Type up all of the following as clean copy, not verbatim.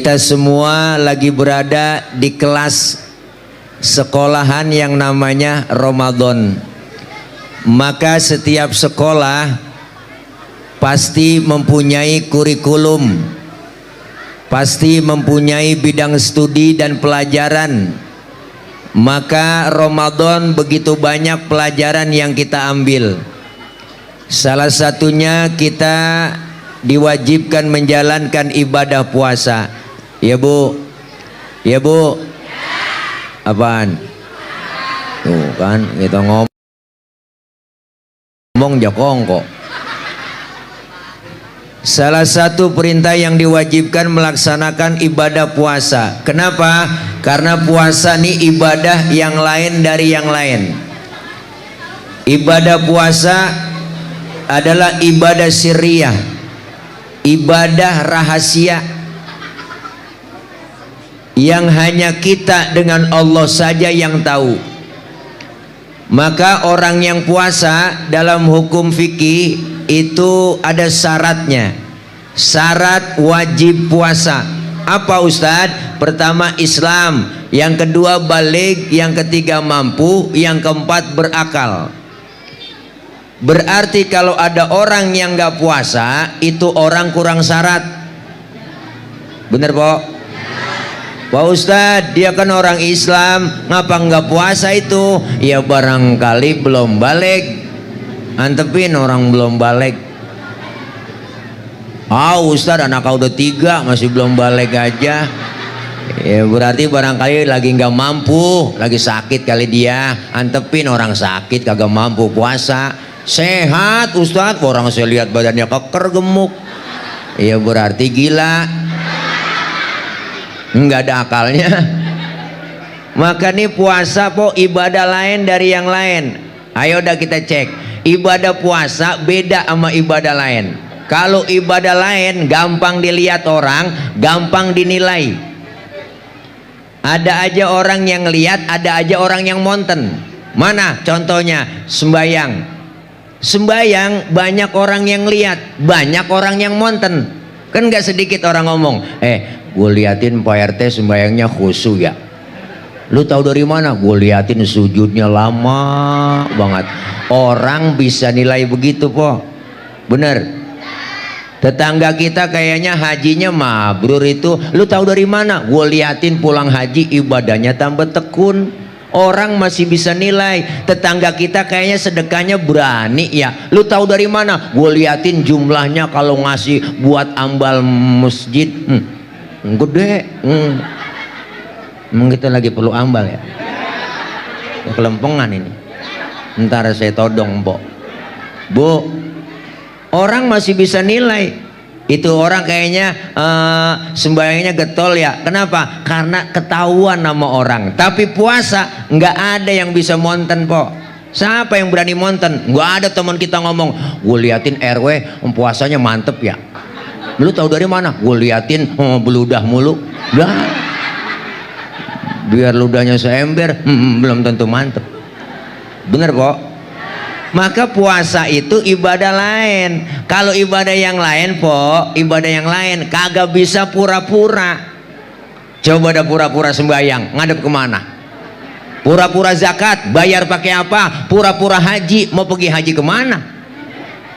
Kita semua lagi berada di kelas sekolahan yang namanya Ramadan. Maka setiap sekolah pasti mempunyai kurikulum, pasti mempunyai bidang studi dan pelajaran. Maka Ramadan begitu banyak pelajaran yang kita ambil. Salah satunya kita diwajibkan menjalankan ibadah puasa. Ya Bu, ya Bu, apaan? Tuh kan kita ngomong jokong kok. Salah satu perintah yang diwajibkan melaksanakan ibadah puasa. Kenapa? Karena puasa ini ibadah yang lain dari yang lain. Ibadah puasa adalah ibadah sirriyah, ibadah rahasia yang hanya kita dengan Allah saja yang tahu. Maka orang yang puasa dalam hukum fikih itu ada syaratnya. Syarat wajib puasa apa Ustadz? Pertama Islam, yang kedua baligh, yang ketiga mampu, yang keempat berakal. Berarti kalau ada orang yang nggak puasa itu orang kurang syarat. Bener Pak? Pak Ustadz, dia kan orang Islam, ngapa nggak puasa itu? Ya barangkali belum balik. Antepin orang belum balik. Ustadz anak kau udah 3 masih belum balik aja. Ya berarti barangkali lagi nggak mampu, lagi sakit kali dia. Antepin orang sakit kagak mampu puasa. Sehat Ustadz, orang saya lihat badannya keker gemuk. Ya berarti gila, nggak ada akalnya. Maka nih puasa po ibadah lain dari yang lain. Ayo udah kita cek, ibadah puasa beda sama ibadah lain. Kalau ibadah lain gampang dilihat orang, gampang dinilai. Ada aja orang yang lihat, ada aja orang yang monten. Mana contohnya? Sembayang. Sembayang banyak orang yang lihat, banyak orang yang monten. Kan gak sedikit orang ngomong, gue liatin Pak RT sembayangnya khusyuk ya. Lu tahu dari mana? Gue liatin sujudnya lama banget. Orang bisa nilai begitu po. Bener. Tetangga kita kayaknya hajinya mabrur itu. Lu tahu dari mana? Gue liatin pulang haji ibadahnya tambah tekun. Orang masih bisa nilai. Tetangga kita kayaknya sedekahnya berani ya. Lu tahu dari mana? Gue liatin jumlahnya kalau ngasih buat ambal masjid gede. Emang kita lagi perlu ambal ya? Kelempengan ini. Ntar saya todong Mbok. Bu, orang masih bisa nilai. Itu orang kayaknya sembayangnya getol ya. Kenapa? Karena ketahuan nama orang. Tapi puasa nggak ada yang bisa monten po. Siapa yang berani monten? Nggak ada teman kita ngomong, gue liatin RW puasanya mantep ya. Lu tahu dari mana? Gue liatin beludah mulu. Biar ludahnya seember, belum tentu mantep. Bener po? Maka puasa itu ibadah lain. Kalau ibadah yang lain po, ibadah yang lain kagak bisa pura-pura. Coba ada pura-pura sembahyang, ngadep kemana? Pura-pura zakat, bayar pakai apa? Pura-pura haji, mau pergi haji kemana?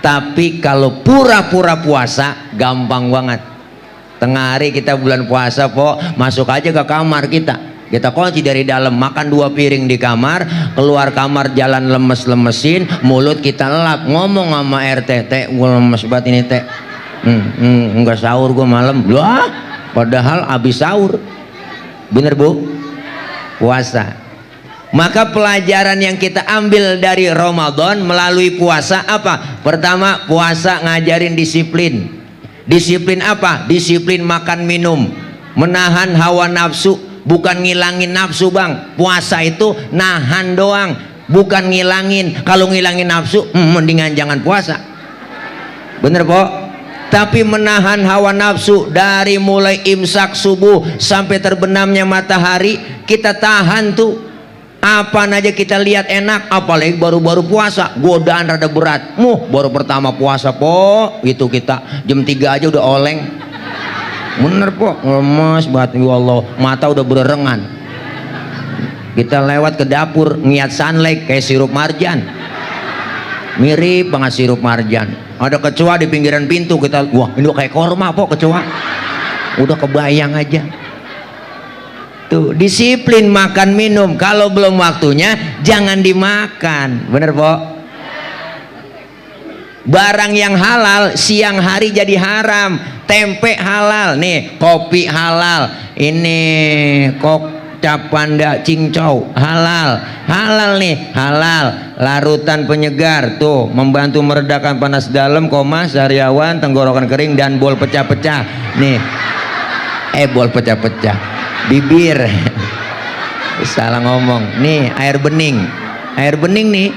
Tapi kalau pura-pura puasa, gampang banget. Tengah hari kita bulan puasa po, masuk aja ke kamar kita. Kita kunci dari dalam, makan 2 piring di kamar, keluar kamar jalan lemes-lemesin, mulut kita lelap, ngomong sama RT, teh gue lemes banget ini teh, enggak sahur gue malam, lah padahal habis sahur. Bener Bu? Puasa. Maka pelajaran yang kita ambil dari Ramadan melalui puasa apa? Pertama, puasa ngajarin disiplin. Disiplin apa? Disiplin makan minum, menahan hawa nafsu. Bukan ngilangin nafsu bang. Puasa itu nahan doang, bukan ngilangin. Kalau ngilangin nafsu mendingan jangan puasa. Bener po? Tapi menahan hawa nafsu dari mulai imsak subuh sampai terbenamnya matahari, kita tahan tuh. Apa aja kita lihat enak, apalagi baru-baru puasa, godaan rada berat. Baru pertama puasa po, itu kita jam 3 aja udah oleng. Bener po, lemes banget ya Allah, mata udah bererengan. Kita lewat ke dapur ngiat sunlight kayak sirup marjan, mirip banget sirup marjan. Ada kecoa di pinggiran pintu, kita wah ini kayak korma po kecoa, udah kebayang aja. Tuh disiplin makan minum, kalau belum waktunya jangan dimakan, bener po. Barang yang halal siang hari jadi haram. Tempe halal nih, kopi halal, ini kok capanda cincau halal, halal nih, halal. Larutan penyegar tuh membantu meredakan panas dalam, koma sariawan, tenggorokan kering dan bol pecah-pecah nih. Bol pecah-pecah bibir salah ngomong nih. Air bening nih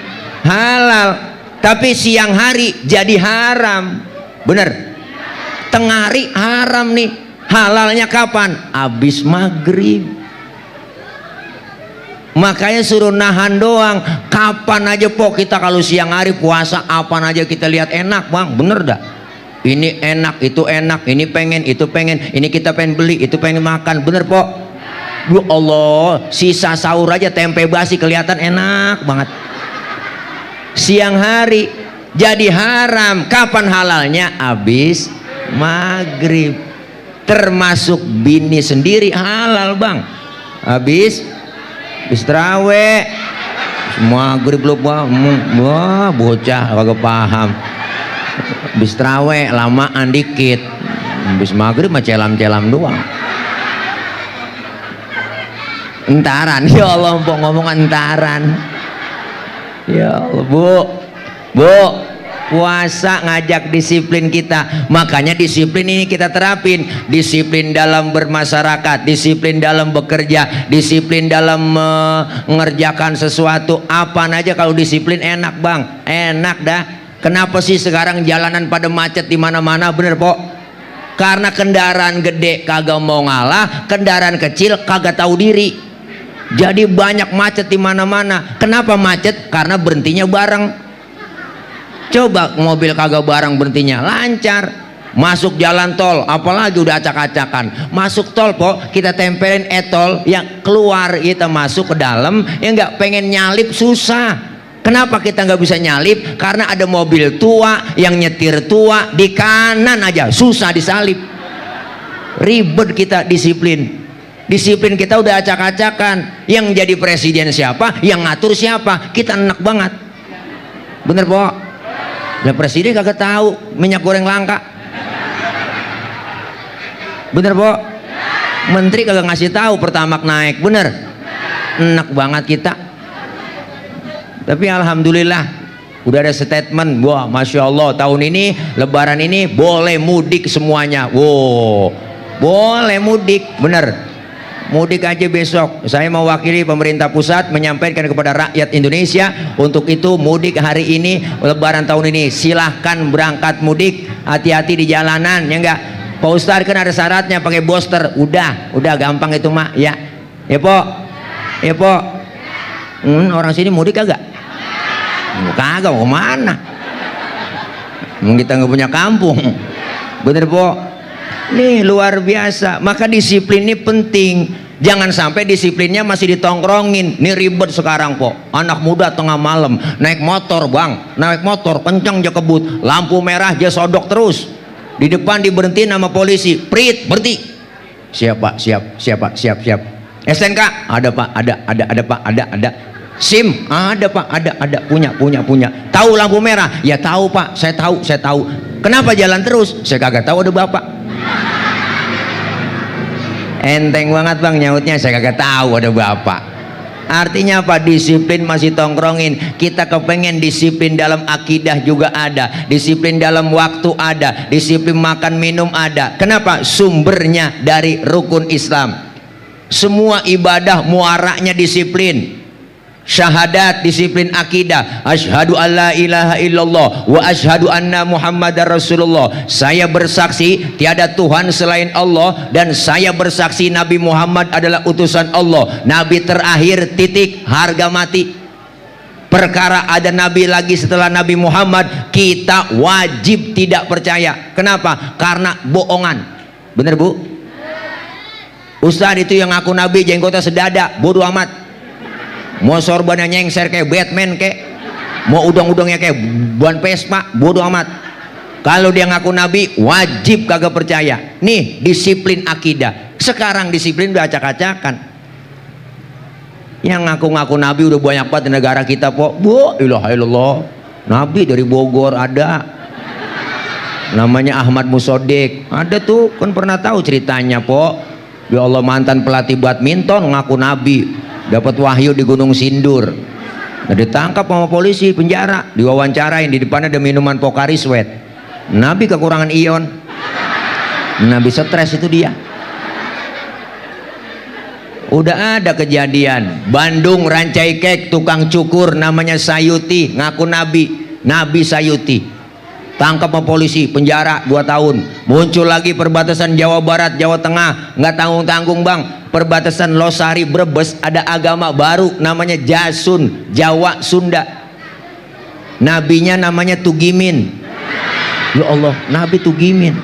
halal, tapi siang hari jadi haram, bener. Tengah hari haram nih. Halalnya kapan? Abis maghrib. Makanya suruh nahan doang. Kapan aja po kita kalau siang hari puasa, apaan aja kita lihat enak bang, bener dah. Ini enak, itu enak, ini pengen, itu pengen, ini kita pengen beli, itu pengen makan, bener po. Ya Allah, sisa sahur aja tempe basi kelihatan enak banget. Siang hari jadi haram. Kapan halalnya? Abis maghrib. Termasuk bini sendiri halal bang. Habis terawih maghrib lu wah bocah kagak paham. Habis terawih lamaan dikit, habis maghrib mah celam-celam doang. Entaran, ya Allah mpok ngomong entaran. Ya Allah bu, puasa ngajak disiplin kita. Makanya disiplin ini kita terapin. Disiplin dalam bermasyarakat, disiplin dalam bekerja, disiplin dalam mengerjakan sesuatu. Apa aja kalau disiplin enak bang, enak dah. Kenapa sih sekarang jalanan pada macet di mana-mana, bener po? Karena kendaraan gede kagak mau ngalah, kendaraan kecil kagak tahu diri. Jadi banyak macet di mana-mana. Kenapa macet? Karena berhentinya bareng. Coba mobil kagak bareng berhentinya lancar. Masuk jalan tol apalagi udah acak-acakan. Masuk tol po kita tempelin etol, yang keluar kita masuk ke dalam ya nggak, pengen nyalip susah. Kenapa kita nggak bisa nyalip? Karena ada mobil tua yang nyetir tua, di kanan aja susah disalip. Ribet kita disiplin. Disiplin kita udah acak-acakan. Yang jadi presiden siapa, yang ngatur siapa, kita enak banget, bener po. Lah presiden kagak tahu minyak goreng langka, bener po. Menteri kagak ngasih tahu pertamak naik, bener. Enak banget kita. Tapi alhamdulillah udah ada statement, wah masya Allah tahun ini lebaran ini boleh mudik semuanya. Wow, boleh mudik, bener. Mudik aja besok. Saya mewakili pemerintah pusat menyampaikan kepada rakyat Indonesia, untuk itu mudik hari ini, lebaran tahun ini silahkan berangkat mudik. Hati-hati di jalanan ya enggak. Pak Ustadz kan ada syaratnya pakai booster. Udah gampang itu mak ya. Ya po, ya po. Orang sini mudik kagak? Kagak, mau kemana? Kita nggak punya kampung, bener po. Nih luar biasa. Maka disiplin ini penting. Jangan sampai disiplinnya masih ditongkrongin. Nih ribet sekarang kok. Anak muda tengah malam naik motor bang, naik motor kencang aja kebut, lampu merah aja sodok terus. Di depan diberhentiin sama polisi, prit berhenti. Siap. STNK ada pak, ada pak, ada. SIM ada pak, ada, punya. Tahu lampu merah? Ya tahu pak, saya tahu. Kenapa jalan terus? Saya kagak tahu ada bapak. Enteng banget bang nyautnya, saya kagak tahu ada bapak. Artinya apa? Disiplin masih tongkrongin. Kita kepengen disiplin dalam akidah juga ada, disiplin dalam waktu ada, disiplin makan minum ada. Kenapa? Sumbernya dari rukun Islam. Semua ibadah muaranya disiplin. Syahadat disiplin akidah, asyhadu alla ilaha illallah wa asyhadu anna muhammadar rasulullah. Saya bersaksi tiada Tuhan selain Allah, dan saya bersaksi Nabi Muhammad adalah utusan Allah, nabi terakhir, titik, harga mati. Perkara ada nabi lagi setelah Nabi Muhammad, kita wajib tidak percaya. Kenapa? Karena bohongan. Bener bu? Ustadz itu yang ngaku nabi jenggotnya sedada, bodoh amat. Mau sorbannya nyengser kayak Batman kayak, mau udang-udangnya kayak ban Vespa, bodoh amat. Kalau dia ngaku nabi wajib kagak percaya. Nih disiplin akidah. Sekarang disiplin udah acak-acakan. Yang ngaku-ngaku nabi udah banyak banget di negara kita po. Bu, ilaha illallah. Nabi dari Bogor ada. Namanya Ahmad Musodik. Ada tuh, kan pernah tahu ceritanya po. Ya Allah, mantan pelatih badminton ngaku nabi, dapat wahyu di Gunung Sindur. Nah, ditangkap sama polisi, penjara, diwawancarain, di depannya ada minuman Pocari Sweat. Nabi kekurangan ion. Nabi stres itu dia. Udah ada kejadian Bandung, Rancai Kek, tukang cukur namanya Sayuti ngaku nabi, Nabi Sayuti, tangkap sama polisi, penjara 2 tahun. Muncul lagi perbatasan Jawa Barat Jawa Tengah, nggak tanggung-tanggung bang. Perbatasan Losari Brebes ada agama baru namanya Jasun, Jawa Sunda. Nabinya namanya Tugimin. Ya Allah, Nabi Tugimin.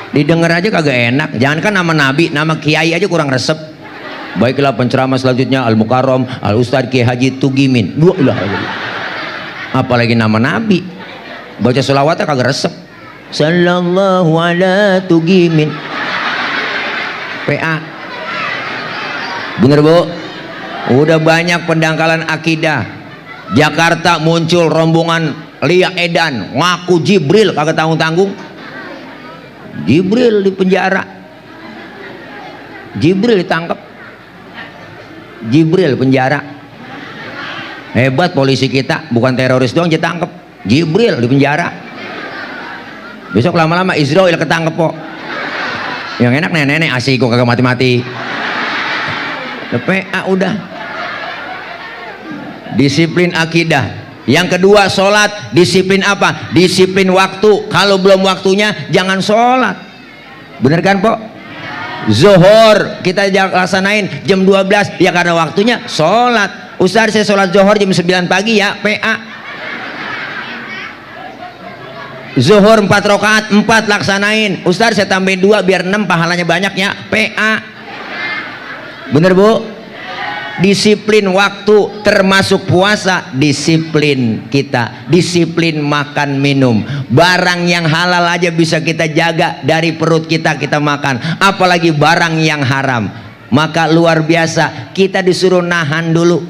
Didengar aja kagak enak. Jangan kan nama nabi, nama kiai aja kurang resep. Baiklah penceramah selanjutnya Al Mukarram Al Ustadz Kiai Haji Tugimin. Apalagi nama nabi, baca sholawatnya kagak resep. Sallallahu ala Tugimin. PA. Bener bu? Udah banyak pendangkalan akidah. Jakarta muncul rombongan Lia Edan ngaku Jibril, kagak tanggung-tanggung. Jibril di penjara, Jibril ditangkap, Jibril penjara. Hebat polisi kita, bukan teroris doang ditangkap, Jibril di penjara. Besok lama-lama Israel ketangkep kok. Yang enak nenek-nenek asik kok kagak mati-mati. PA udah. Disiplin akidah. Yang kedua sholat, disiplin apa? Disiplin waktu. Kalau belum waktunya jangan sholat. Bener kan po? Zuhur kita laksanain jam 12, ya karena waktunya sholat. Ustaz saya sholat zuhur jam 9 pagi ya, PA. Zuhur 4 rakaat 4 laksanain. Ustaz saya tambahin 2 biar 6 pahalanya banyak ya, PA. Bener bu? Disiplin waktu termasuk puasa, disiplin kita, disiplin makan minum. Barang yang halal aja bisa kita jaga dari perut kita, kita makan, apalagi barang yang haram. Maka luar biasa, kita disuruh nahan dulu.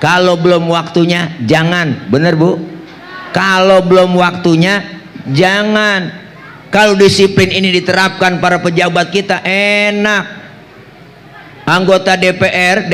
Kalau belum waktunya jangan. Bener bu? Kalau belum waktunya jangan. Kalau disiplin ini diterapkan para pejabat kita enak. Anggota DPR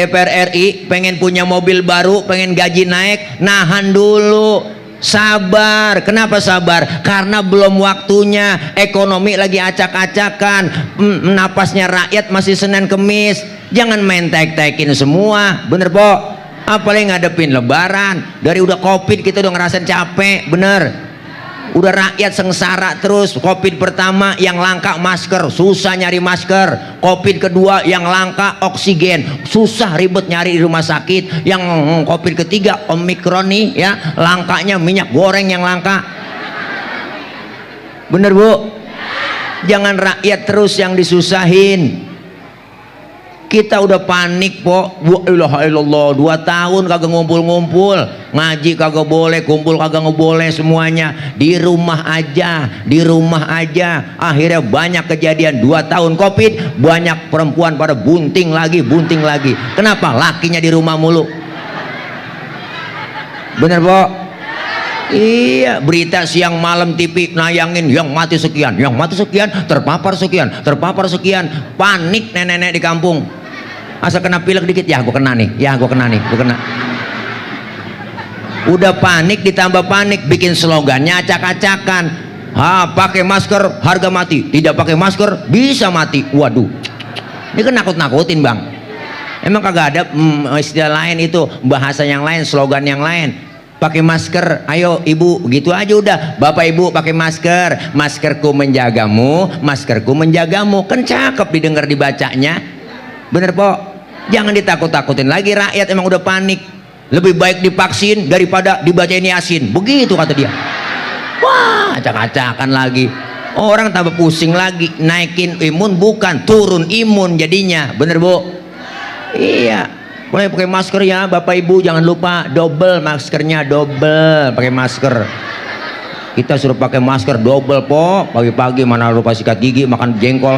RI pengen punya mobil baru, pengen gaji naik, nahan dulu, sabar. Kenapa sabar? Karena belum waktunya, ekonomi lagi acak-acakan, napasnya rakyat masih Senin Kemis. Jangan main tek-tekin semua, bener po? Apalagi ngadepin lebaran, dari udah covid kita udah ngerasain capek, bener. Udah rakyat sengsara terus. Covid pertama yang langka masker, susah nyari masker. Covid kedua yang langka oksigen, susah ribet nyari di rumah sakit. Yang covid ketiga Omikron nih ya, langkanya minyak goreng yang langka. Bener bu? Jangan rakyat terus yang disusahin. Kita udah panik po. Wa ilaha illallah, 2 tahun kagak ngumpul-ngumpul, ngaji kagak boleh, kumpul kagak boleh, semuanya di rumah aja, di rumah aja. Akhirnya banyak kejadian. 2 tahun covid, banyak perempuan pada bunting lagi, bunting lagi. Kenapa? Lakinya di rumah mulu. Bener po? Iya, berita siang malam TV nayangin yang mati sekian, yang mati sekian, terpapar sekian, terpapar sekian. Panik nenek-nenek di kampung. Asal kena pilek dikit, ya gue kena nih, ya gue kena nih, gue kena. Udah panik ditambah panik, bikin slogannya acak-acakan. Pakai masker harga mati, tidak pakai masker bisa mati. Waduh, ini kan nakut-nakutin bang. Emang kagak ada istilah lain itu, bahasa yang lain, slogan yang lain. Pakai masker, ayo ibu, gitu aja udah. Bapak ibu pakai masker, maskerku menjagamu, maskerku menjagamu. Kan cakep didengar dibacanya. Bener po? Jangan ditakut-takutin lagi rakyat, emang udah panik. Lebih baik divaksin daripada dibacain Yasin. Begitu kata dia. Wah, acak-acakan lagi. Orang tambah pusing lagi, naikin imun bukan turun imun jadinya. Bener Bu? Iya. Mulai pakai masker ya Bapak Ibu, jangan lupa double maskernya, double pakai masker. Kita suruh pakai masker double po. Pagi-pagi mana lupa sikat gigi, makan jengkol.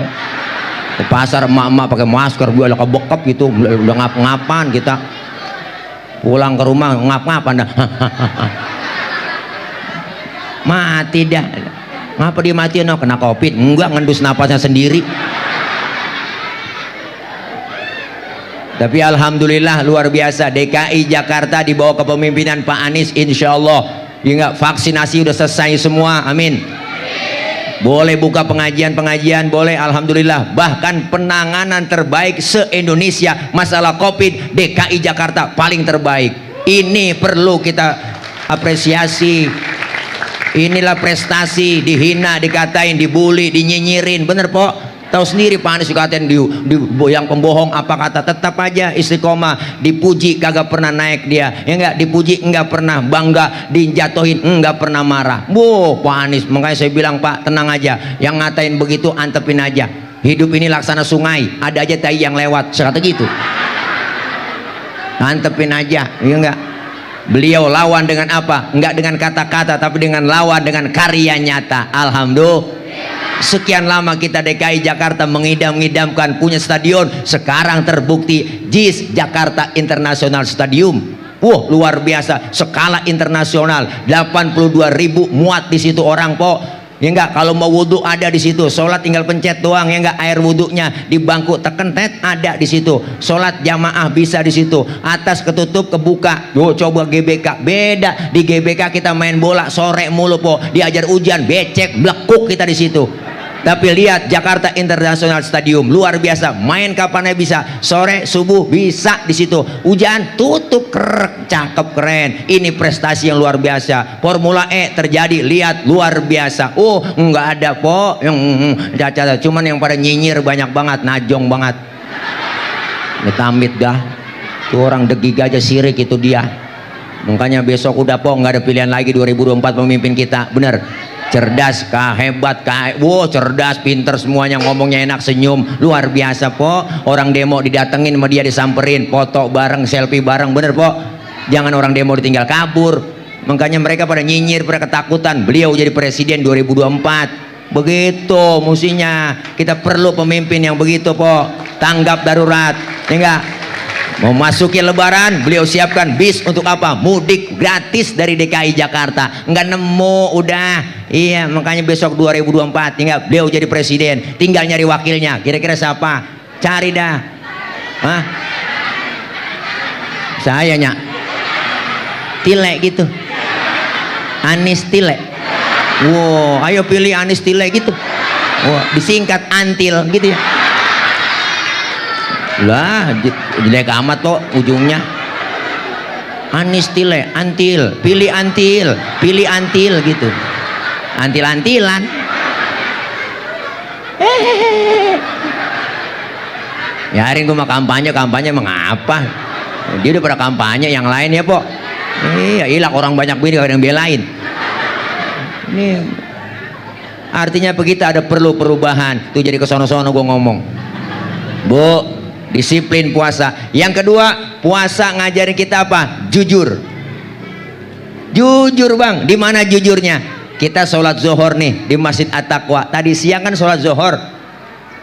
Ke pasar emak-emak pakai masker, gue lah kebekap gitu, udah ngap-ngapan kita. Pulang ke rumah ngap-ngapan dah. Mati dah. Ngapa dimatiin? No? Kena covid? Enggak, ngendus napasnya sendiri. Tapi alhamdulillah luar biasa, DKI Jakarta di bawah kepemimpinan Pak Anies, insya Allah ya, vaksinasi udah selesai semua, amin. Boleh buka pengajian-pengajian, boleh, alhamdulillah. Bahkan penanganan terbaik se-Indonesia masalah COVID, DKI Jakarta paling terbaik. Ini perlu kita apresiasi. Inilah prestasi, dihina, dikatain, dibully, dinyinyirin, bener po? Tahu sendiri Pak Anies dikatain di yang pembohong apa kata, tetap aja istiqomah. Dipuji kagak pernah naik dia, ya enggak, dipuji enggak pernah bangga, dijatuhin enggak pernah marah. Pak Anies, makanya saya bilang Pak tenang aja, yang ngatain begitu antepin aja. Hidup ini laksana sungai, ada aja tai yang lewat, sekata gitu. Antepin aja, ya enggak. Beliau lawan dengan apa? Enggak dengan kata-kata, tapi dengan lawan dengan karya nyata. Alhamdulillah. Sekian lama kita DKI Jakarta mengidam-idamkan punya stadion, sekarang terbukti JIS Jakarta International Stadium. Luar biasa, skala internasional. 82.000 muat di situ orang po. Ya enggak, kalau mau wudhu ada di situ, sholat tinggal pencet doang, ya enggak, air wudhunya di bangku teken tet ada di situ, sholat jamaah bisa di situ, atas ketutup kebuka. Coba GBK beda, di GBK kita main bola sore mulu po, diajar hujan becek blekuk kita di situ. Tapi lihat Jakarta International Stadium, luar biasa, main kapannya bisa, sore subuh bisa di situ, hujan tutup, kerek, cakep, keren. Ini prestasi yang luar biasa. Formula E terjadi, lihat, luar biasa. Enggak ada po yang cacat, cuman yang pada nyinyir banyak banget, najong banget. Amit dah, tuh orang degig aja sirik itu dia. Makanya besok udah po, nggak ada pilihan lagi 2024 pemimpin kita, bener. Cerdas kah, hebat kah, cerdas, pinter, semuanya, ngomongnya enak, senyum, luar biasa po. Orang demo didatengin sama dia, disamperin, foto bareng, selfie bareng, bener po. Jangan orang demo ditinggal kabur. Makanya mereka pada nyinyir, pada ketakutan. Beliau jadi presiden 2024. Begitu mestinya, kita perlu pemimpin yang begitu po. Tanggap darurat, ya enggak? Mau masuki lebaran, beliau siapkan bis untuk apa? Mudik gratis dari DKI Jakarta. Enggak nemu, udah. Iya, makanya besok 2024 tinggal beliau jadi presiden, tinggal nyari wakilnya. Kira-kira siapa? Cari dah. Hah? Saya nyak. Tile gitu. Anies Tile. Ayo pilih Anies Tile gitu. Disingkat Antil gitu ya. Lah jelek amat kok ujungnya. Anies Tile, Antil, pilih Antil, pilih Antil gitu, antil-antilan. Yarin gue mah kampanye mengapa? Dia udah pada kampanye yang lain ya po. Iya, ilak orang banyak bini gak ada yang belain. Ini artinya begitu, ada perlu perubahan. Tuh jadi kesono-sono gue ngomong. Bu, disiplin puasa. Yang kedua, puasa ngajarin kita apa? Jujur. Jujur bang. Di mana jujurnya? Kita sholat zuhur nih di Masjid At-Taqwa. Tadi siang kan sholat zuhur.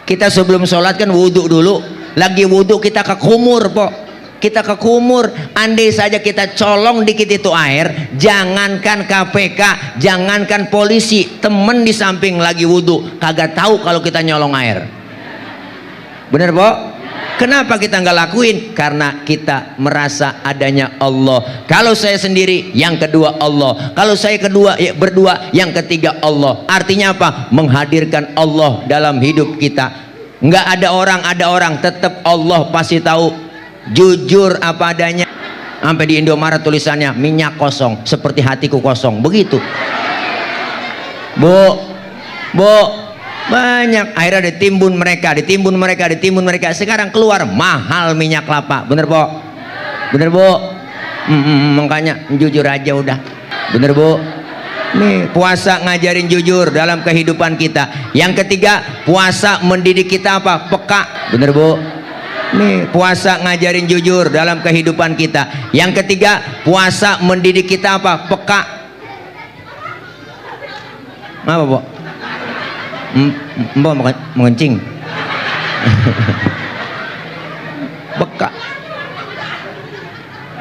Kita sebelum sholat kan wudhu dulu. Lagi wudhu kita ke kumur po. Kita ke kumur. Andai saja kita colong dikit itu air, jangankan KPK, jangankan polisi, temen di samping lagi wudhu kagak tahu kalau kita nyolong air. Bener po? Kenapa kita nggak lakuin? Karena kita merasa adanya Allah. Kalau saya sendiri, yang kedua Allah. Kalau saya kedua, ya berdua, yang ketiga Allah. Artinya apa? Menghadirkan Allah dalam hidup kita. Nggak ada orang, tetap Allah pasti tahu. Jujur apa adanya. Sampai di Indomaret tulisannya minyak kosong, seperti hatiku kosong. Begitu. Bu, banyak akhirnya ditimbun mereka. Sekarang keluar mahal minyak kelapa. Bener po? Bener bu? Makanya jujur aja udah. Bener bu? Nih, puasa ngajarin jujur dalam kehidupan kita. Yang ketiga, puasa mendidik kita apa? Peka. Bener Bu? Nih, puasa ngajarin jujur dalam kehidupan kita. Yang ketiga, puasa mendidik kita apa? Peka. Apa Bu? Mbak mau kencing. Peka.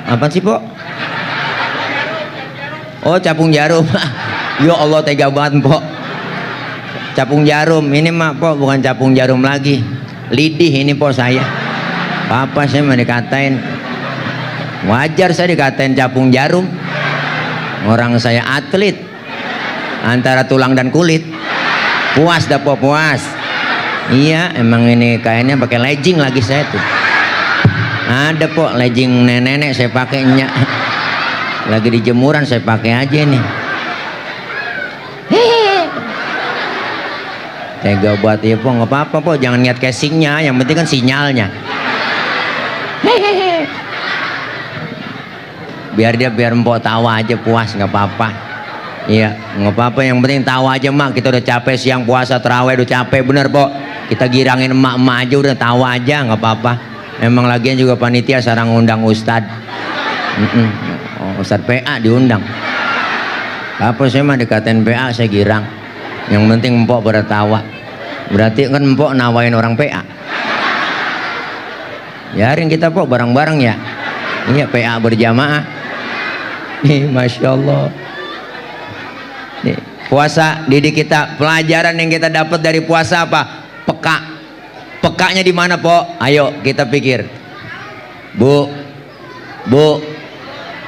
Apa sih Po? Oh, capung jarum. Ya Allah, tega banget Po. Capung jarum ini mah Po, bukan capung jarum lagi. Lidih ini Po saya. Apa saya mau dikatain? Wajar saya dikatain capung jarum. Orang saya atlet. Antara tulang dan kulit. Puas dah Po, puas. Iya, emang ini kayaknya pakai legging lagi saya tuh. Ada Po, legging nenek-nenek saya pakainya. Lagi di jemuran saya pakai aja nih. Tega buat ya Po, nggak apa-apa Po, jangan lihat casingnya, yang penting kan sinyalnya. Biar Mpok tawa aja, puas, nggak apa-apa. Iya, nggak apa-apa, yang penting tawa aja Mak. Kita udah capek siang puasa terawih, udah capek bener Po. Kita girangin emak-emak aja, udah tawa aja, nggak apa-apa. Emang lagian juga panitia sarang undang ustad. Ustad PA diundang. Apa saya mah dikatain PA saya girang. Yang penting Mpok bertawa. Berarti kan Mpok nawain orang PA. Biarin kita Po bareng-bareng ya. Iya, PA berjamaah. Nih, Masya Allah. Nih, puasa didik kita. Pelajaran yang kita dapat dari puasa apa? Peka. Pekanya di mana Po? Ayo kita pikir. Bu,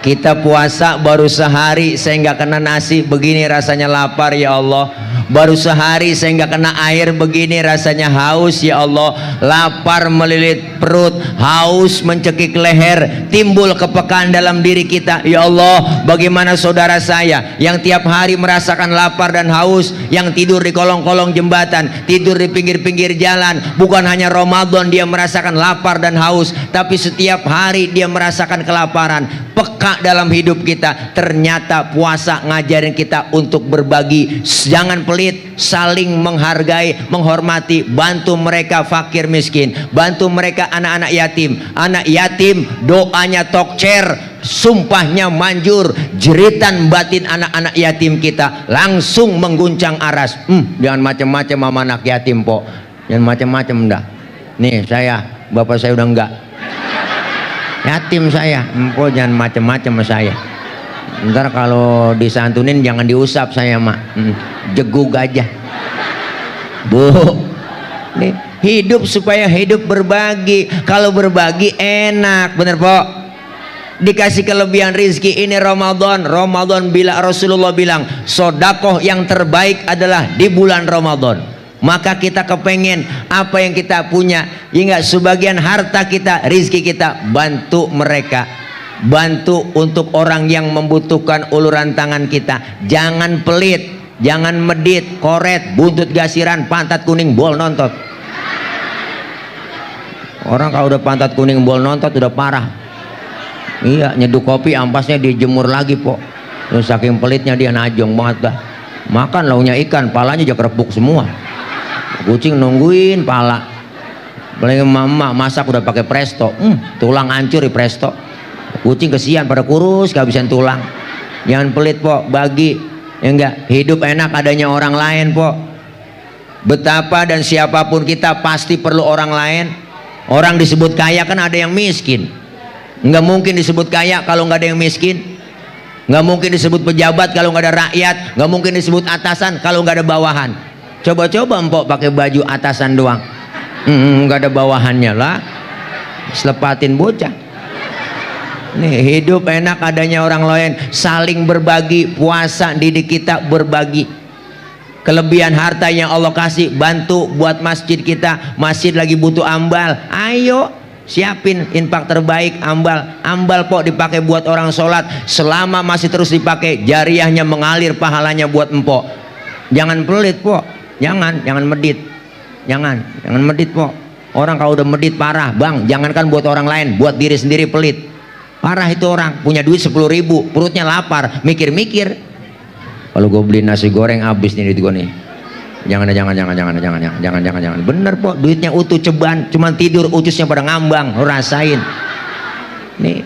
kita puasa baru sehari saya nggak kena nasi, begini rasanya lapar ya Allah. Baru sehari saya nggak kena air, begini rasanya haus ya Allah. Lapar melilit perut, haus mencekik leher, timbul kepekaan dalam diri kita. Ya Allah, bagaimana saudara saya yang tiap hari merasakan lapar dan haus, yang tidur di kolong-kolong jembatan, tidur di pinggir-pinggir jalan. Bukan hanya Ramadan dia merasakan lapar dan haus, tapi setiap hari dia merasakan kelaparan. Peka dalam hidup kita. Ternyata puasa ngajarin kita untuk berbagi. Jangan pelit, saling menghargai, menghormati, bantu mereka fakir miskin, bantu mereka anak-anak yatim. Anak yatim doanya tokcer, sumpahnya manjur, jeritan batin anak-anak yatim kita langsung mengguncang aras. Jangan macam-macam sama anak yatim Po, jangan macam-macam dah. Nih saya, bapak saya udah enggak, yatim saya, Mpok jangan macem-macem sama saya. Ntar kalau disantunin jangan diusap saya Mak, jegug aja. Bu, nih, hidup supaya hidup berbagi. Kalau berbagi enak, bener Po. Dikasih kelebihan rizki. Ini Ramadan. Bila Rasulullah bilang sodakoh yang terbaik adalah di bulan Ramadan. Maka kita kepengen apa yang kita punya, hingga sebagian harta kita, rizki kita, bantu mereka, bantu untuk orang yang membutuhkan uluran tangan kita. Jangan pelit, jangan medit, koret, buntut gasiran, pantat kuning, bol nontot. Orang kalau udah pantat kuning, bol nontot udah parah. Iya, nyeduh kopi ampasnya dijemur lagi Po. Terus saking pelitnya dia najong banget dah. Makan launya ikan, palanya aja kerepuk semua. Kucing nungguin pala. Paling mama masak udah pakai presto, tulang hancur di presto. Kucing kesian pada kurus kehabisan tulang. Jangan pelit Po, bagi. Ya enggak, hidup enak adanya orang lain Po. Betapa dan siapapun kita pasti perlu orang lain. Orang disebut kaya kan ada yang miskin. Enggak mungkin disebut kaya kalau nggak ada yang miskin. Nggak mungkin disebut pejabat kalau nggak ada rakyat. Nggak mungkin disebut atasan kalau nggak ada bawahan. Coba-coba Mpok pakai baju atasan doang, nggak ada bawahannya lah, selepatin bocah. Nih, hidup enak adanya orang lain, saling berbagi. Puasa didik kita berbagi. Kelebihan harta yang Allah kasih, bantu buat masjid kita. Masjid lagi butuh ambal, ayo siapin infak terbaik. Ambal Po dipakai buat orang sholat. Selama masih terus dipakai, jariahnya mengalir, pahalanya buat Mpok. Jangan pelit Po, jangan medit, jangan medit Po. Orang kalau udah medit parah Bang. Jangankan buat orang lain, buat diri sendiri pelit. Parah itu orang punya duit 10.000, perutnya lapar, mikir-mikir. Kalau gue beli nasi goreng habis nih duit gue nih. Jangan. Bener po, duitnya utuh ceban, cuman tidur ucusnya pada ngambang, lo rasain. Nih,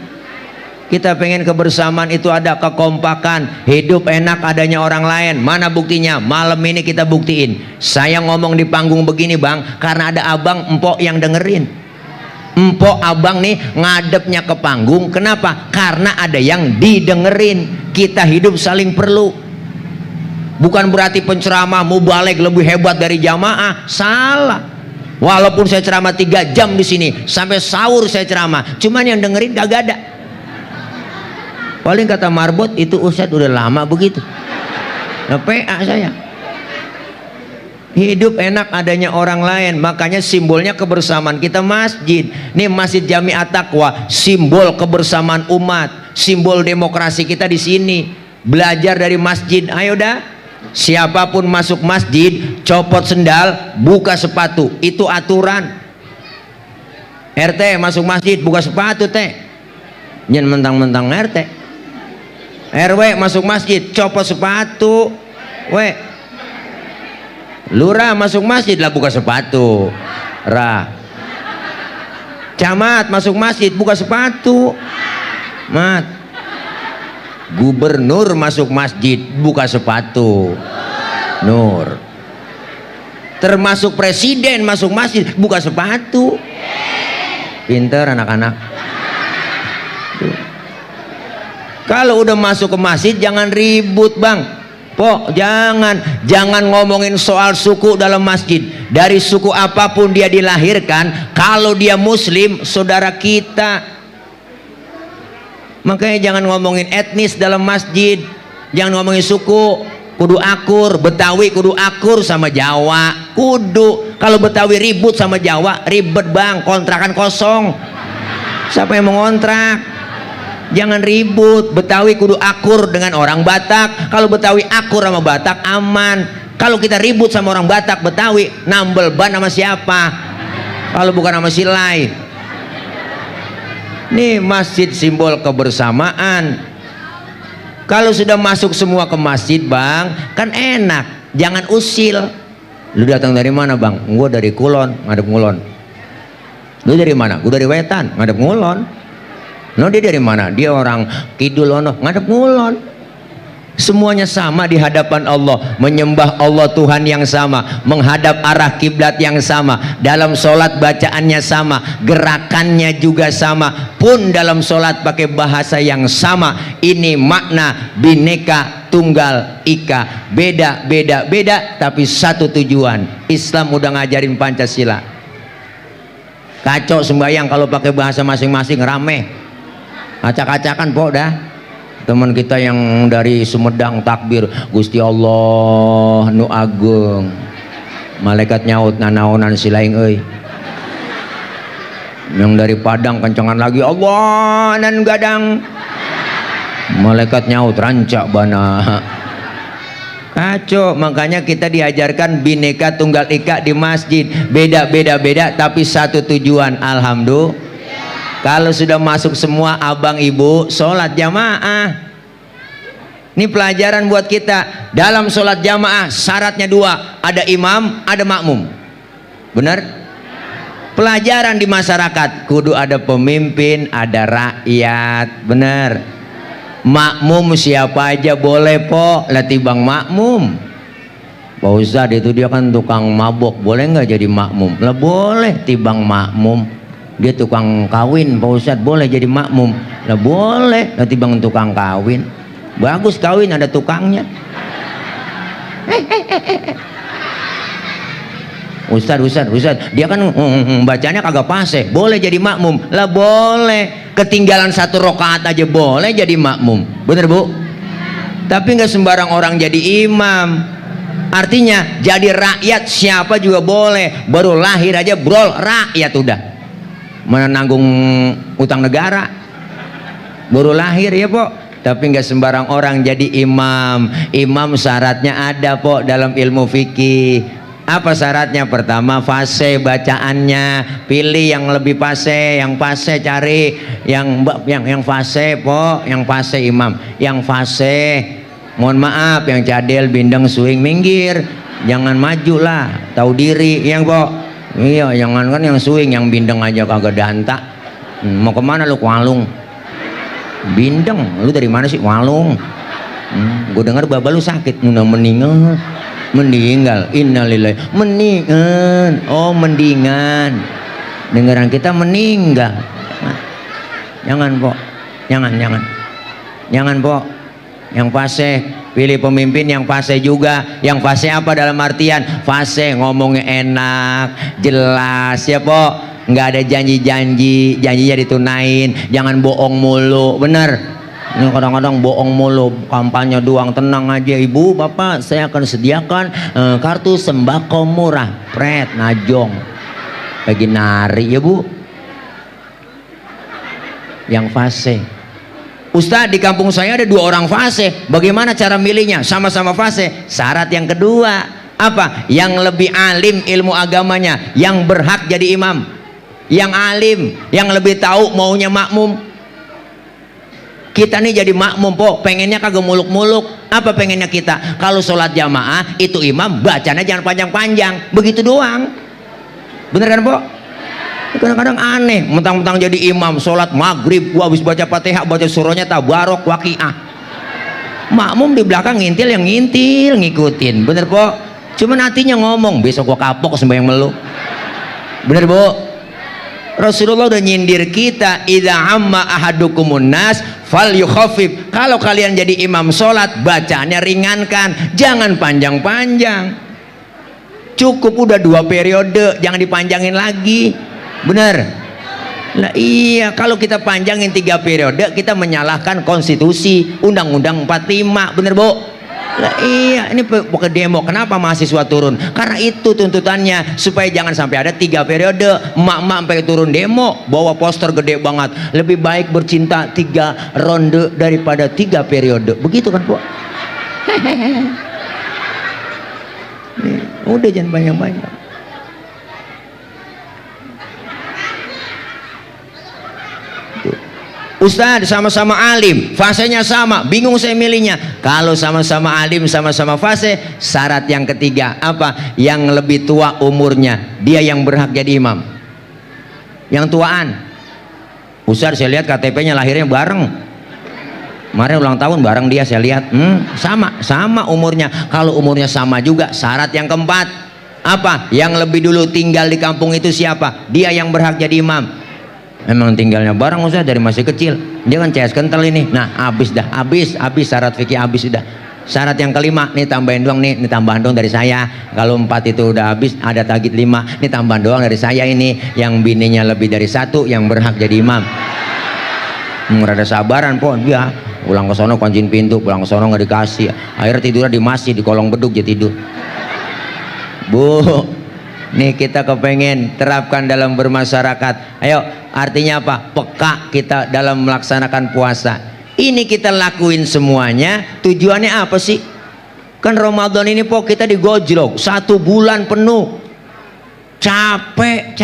kita pengen kebersamaan itu ada kekompakan, hidup enak adanya orang lain. Mana buktinya? Malam ini kita buktiin. Saya ngomong di panggung begini bang, karena ada abang empok yang dengerin. Empok abang nih ngadepnya ke panggung. Kenapa? Karena ada yang didengerin. Kita hidup saling perlu. Bukan berarti penceramah mubaligh lebih hebat dari jamaah. Salah. Walaupun saya ceramah 3 jam di sini, sampai sahur saya ceramah, cuman yang dengerin kagak ada. Paling kata Marbot, itu Ustadz udah lama begitu. Nah, PA saya. Hidup enak adanya orang lain, makanya simbolnya kebersamaan kita masjid. Nih Masjid Jami At-Taqwa, simbol kebersamaan umat, simbol demokrasi kita di sini. Belajar dari masjid, ayo dah. Siapapun masuk masjid, copot sendal, buka sepatu, itu aturan. RT masuk masjid, buka sepatu teh. Jangan mentang-mentang RT. RW masuk masjid, copot sepatu. We. Lurah masuk masjid lah buka sepatu. Ra. Camat masuk masjid buka sepatu. Mat. Gubernur masuk masjid buka sepatu. Nur. Termasuk presiden masuk masjid buka sepatu. Pinter anak-anak. Kalau udah masuk ke masjid jangan ribut bang. Po, jangan ngomongin soal suku dalam masjid. Dari suku apapun dia dilahirkan, kalau dia muslim, saudara kita. Makanya jangan ngomongin etnis dalam masjid, jangan ngomongin suku. Kudu akur, Betawi kudu akur sama Jawa. Kudu. Kalau Betawi ribut sama Jawa, ribet bang, kontrakan kosong. Siapa yang mau ngontrak? Jangan ribut. Betawi kudu akur dengan orang Batak. Kalau Betawi akur sama Batak aman. Kalau kita ribut sama orang Batak Betawi, nambel ban sama siapa? Kalau bukan sama Silai. Nih masjid simbol kebersamaan. Kalau sudah masuk semua ke masjid bang, kan enak. Jangan usil. Lu datang dari mana bang? Gua dari Kulon, ngadep Ngulon. Lu dari mana? Gua dari Wetan, ngadep Ngulon. No, dia dari mana? Dia orang Kidul ono, ngadep Ngulon. Semuanya sama di hadapan Allah, menyembah Allah Tuhan yang sama, menghadap arah kiblat yang sama, dalam sholat bacaannya sama, gerakannya juga sama, pun dalam sholat pakai bahasa yang sama. Ini makna Bhinneka Tunggal Ika, beda, tapi satu tujuan. Islam udah ngajarin Pancasila. Kacau sembahyang kalau pakai bahasa masing-masing, rame. Acak-acakan po dah. Teman kita yang dari Sumedang takbir, Gusti Allah nu agung. Malaikat nyaut nanaonan silaing euy. Yang dari Padang kencangan lagi, Allah nan gadang. Malaikat nyaut rancak bana. Kacau. Makanya kita diajarkan Bhinneka Tunggal Ika di masjid. Beda tapi satu tujuan. Alhamdulillah. Kalau sudah masuk semua abang ibu sholat jamaah. Ini pelajaran buat kita. Dalam sholat jamaah syaratnya 2, ada imam, ada makmum. Benar? Pelajaran di masyarakat kudu ada pemimpin, ada rakyat. Benar? Makmum siapa aja boleh po. Latibang makmum. Pak Ustadz itu dia kan tukang mabok, boleh nggak jadi makmum? Lah boleh tibang makmum. Dia tukang kawin, Pak Ustadz boleh jadi makmum? Lah boleh, nanti bang tukang kawin. Bagus kawin ada tukangnya. Ustadz dia kan bacanya kagak pase, boleh jadi makmum? Lah boleh, ketinggalan 1 rakaat aja boleh jadi makmum. Bener bu? Tapi nggak sembarang orang jadi imam. Artinya jadi rakyat siapa juga boleh. Baru lahir aja brol rakyat udah. Mana nanggung utang negara, baru lahir ya po. Tapi nggak sembarang orang jadi imam. Imam syaratnya ada po dalam ilmu fikih. Apa syaratnya? Pertama fase bacaannya, pilih yang lebih fase, yang fase cari yang fase po, yang fase imam, yang fase Mohon maaf yang cadel, bindeng, swing, minggir. Jangan maju lah, tahu diri, yang kok. Iya, jangan kan yang swing, yang bindeng aja kagak danta. Mau kemana lu? Walung. Bindeng, lu dari mana sih? Walung. Gue dengar baba lu sakit, udah meninggal, innalillahi, mendingan, oh mendingan, dengaran kita meninggal. Jangan po, jangan po, yang fase, pilih pemimpin yang fase juga. Yang fase apa dalam artian? Fase ngomongnya enak, jelas ya po, nggak ada janji-janji, janjinya ditunain, jangan bohong mulu, bener. Ini kadang-kadang bohong mulu, kampanye doang. Tenang aja ibu, bapak, saya akan sediakan kartu sembako murah. Pret, najong, lagi nari ya bu. Yang fase. Ustadz, di kampung saya ada 2 orang fase. Bagaimana cara milihnya? Sama-sama fase. Syarat yang kedua apa? Yang lebih alim ilmu agamanya, yang berhak jadi imam, yang alim, yang lebih tahu maunya makmum. Kita nih jadi makmum po, pengennya kagak muluk-muluk. Apa pengennya kita? Kalau sholat jamaah itu imam bacanya jangan panjang-panjang, begitu doang. Bener kan po? Kadang-kadang aneh, mentang-mentang jadi imam sholat maghrib, gua habis baca fatihah, baca surahnya tabarok waqiah. Makmum di belakang ngintil, yang ngintil ngikutin, bener po? Cuman hatinya ngomong, besok gua kapok sembahyang melu. Bener po? Rasulullah udah nyindir kita, idza amma ahadukumun nas falyukhaffif. Kalau kalian jadi imam sholat, bacanya ringankan, jangan panjang-panjang. Cukup udah 2 periode, jangan dipanjangin lagi. Bener? Lah iya, kalau kita panjangin 3 periode, kita menyalahkan konstitusi, undang-undang 45. Bener bu? Lah iya, ini pokoknya demo. Kenapa mahasiswa turun? Karena itu tuntutannya, supaya jangan sampai ada 3 periode. Emak-emak sampai turun demo, bawa poster gede banget. Lebih baik bercinta 3 ronde daripada 3 periode. Begitu kan, Bu? Udah jangan banyak-banyak. Ustadz, sama-sama alim, fasenya sama, bingung saya milihnya. Kalau sama-sama alim, sama-sama fase, syarat yang ketiga apa? Yang lebih tua umurnya, dia yang berhak jadi imam. Yang tuaan. Ustadz, saya lihat KTP-nya lahirnya bareng, kemarin ulang tahun bareng dia, saya lihat sama umurnya. Kalau umurnya sama juga, syarat yang keempat apa? Yang lebih dulu tinggal di kampung itu siapa? Dia yang berhak jadi imam. Memang tinggalnya bareng Ustaz dari masih kecil, dia kan CS kental ini. Nah habis syarat fikih habis sudah. Syarat yang kelima, nih tambahin doang nih tambahan doang dari saya. Kalau 4 itu udah habis, ada tagit 5, nih tambahan doang dari saya ini. Yang bininya lebih dari 1 yang berhak jadi imam. Rada sabaran po dia, pulang ke sono kunciin pintu, pulang ke sono nggak dikasih, akhirnya tidurnya di masjid, di kolong beduk dia tidur. Bu, nih kita kepengen terapkan dalam bermasyarakat. Ayo, artinya apa? Peka kita dalam melaksanakan puasa. Ini kita lakuin semuanya, tujuannya apa sih? Kan Ramadan ini po kita digojlok 1 bulan penuh, capek,